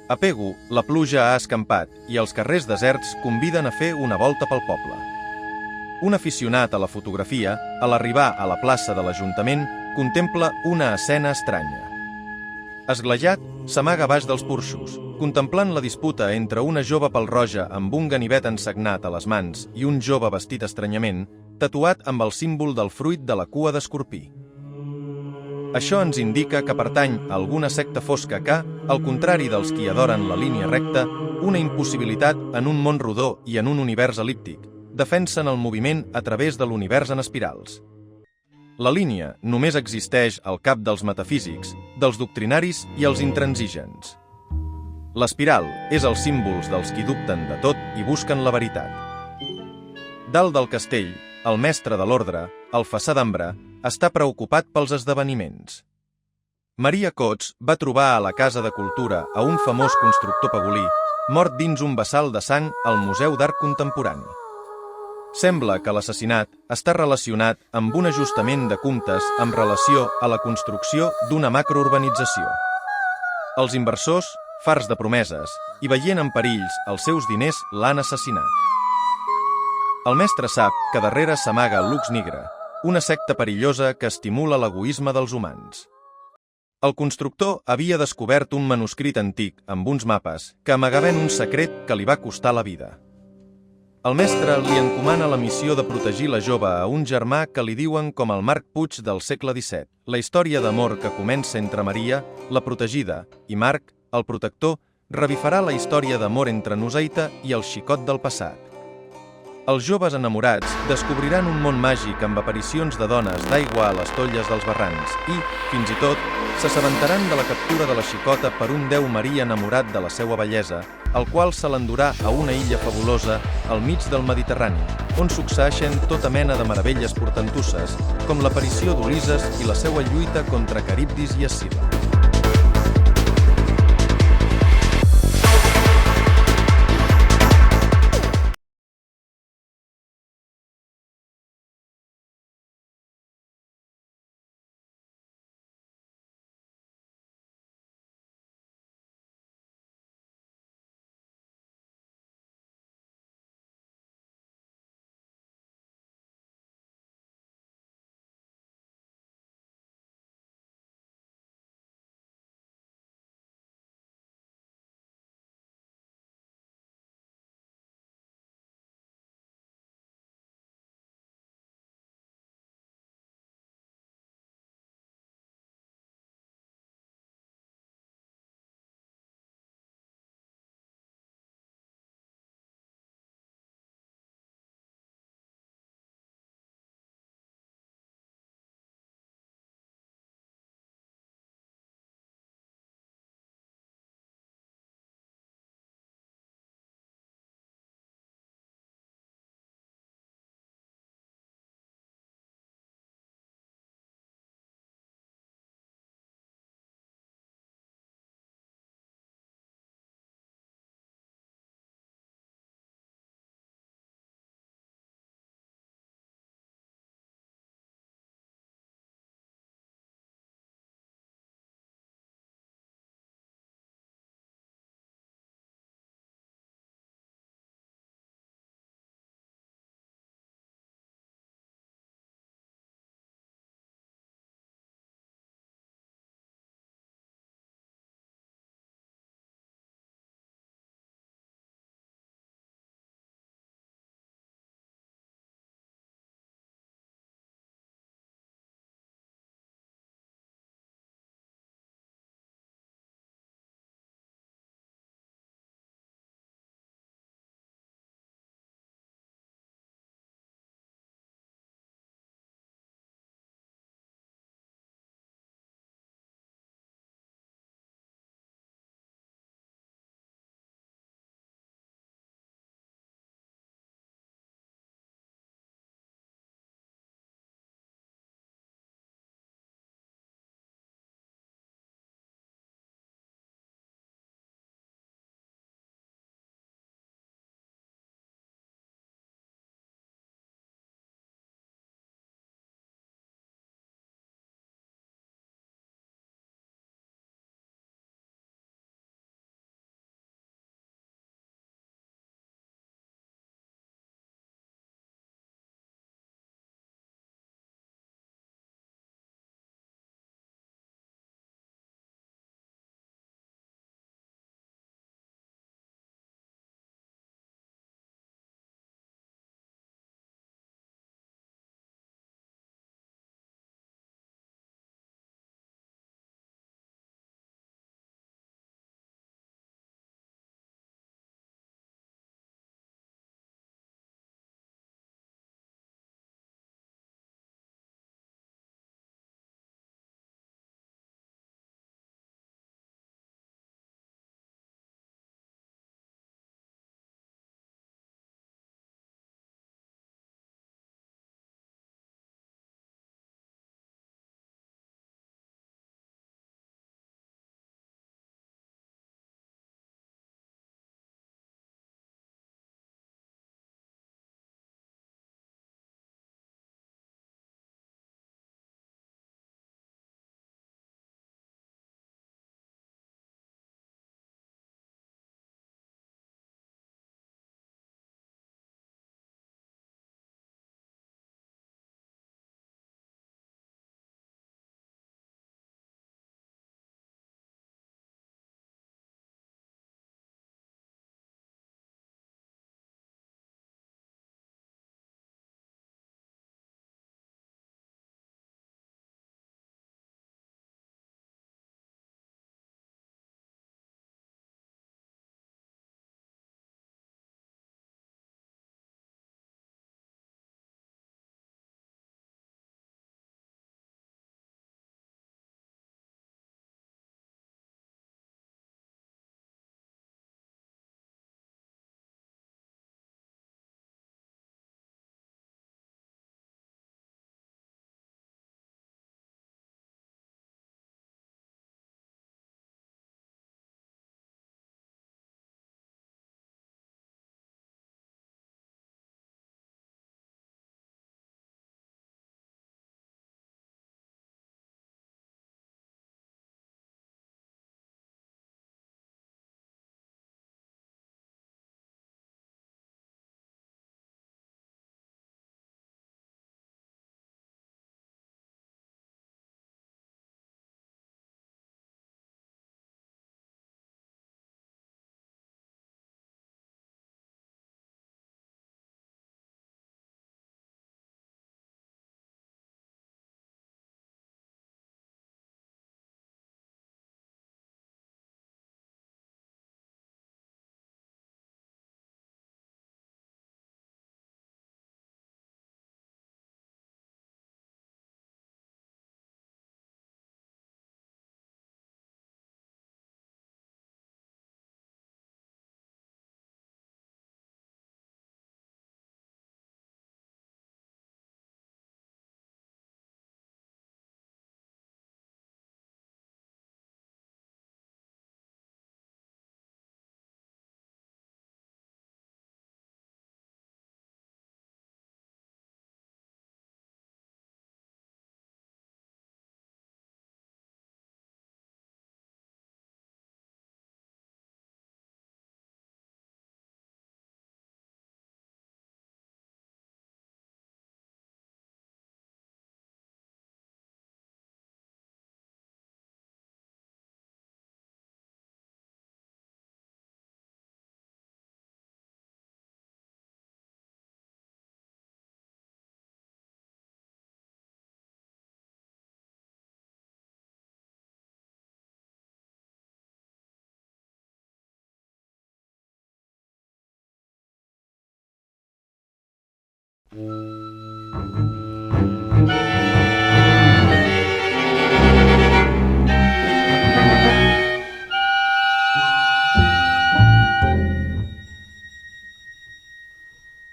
A Pego, la pluja ha escampat i els carrers deserts conviden a fer una volta pel poble. Un aficionat a la fotografia, a l'arribar a la plaça de l'Ajuntament, contempla una escena estranya. Esglaiat, s'amaga baix dels porxos, contemplant la disputa entre una jove pèl-roja amb un ganivet ensagnat a les mans i un jove vestit estranyament, tatuat amb el símbol del fruit de la cua d'escorpí. Això ens indica que pertany a alguna secta fosca que, al contrari dels qui adoren la línia recta, una impossibilitat en un món rodó i en un univers el·líptic, defensen el moviment a través de l'univers en espirals. La línia només existeix al cap dels metafísics, dels doctrinaris i els intransigents. L'espiral és el símbol dels qui dubten de tot i busquen la veritat. Dalt del castell, el mestre de l'ordre, el Fassà d'Ambre, està preocupat pels esdeveniments. Maria Cots va trobar a la Casa de Cultura a un famós constructor pegolí, mort dins un bassal de sang al Museu d'Art Contemporani. Sembla que l'assassinat està relacionat amb un ajustament de comptes amb relació a la construcció d'una macrourbanització. Els inversors, farts de promeses i veient en perills els seus diners, l'han assassinat. El mestre sap que darrere s'amaga Lux Nigra, una secta perillosa que estimula l'egoisme dels humans. El constructor havia descobert un manuscrit antic amb uns mapes que amagaven un secret que li va costar la vida. El mestre li encomana la missió de protegir la jove a un germà que li diuen com el Marc Puig del segle XVII. La història d'amor que comença entre Maria, la protegida, i Marc, el protector, revifarà la història d'amor entre Nuseita i el xicot del passat. Els joves enamorats descobriran un món màgic amb aparicions de dones d'aigua a les tolles dels barrancs i, fins i tot, s'assabentaran de la captura de la xicota per un déu marí enamorat de la seua bellesa, el qual se l'endurà a una illa fabulosa al mig del Mediterrani, on succeeixen tota mena de meravelles portentusses, com l'aparició d'Ulisses i la seua lluita contra Caribdis i Escil·la.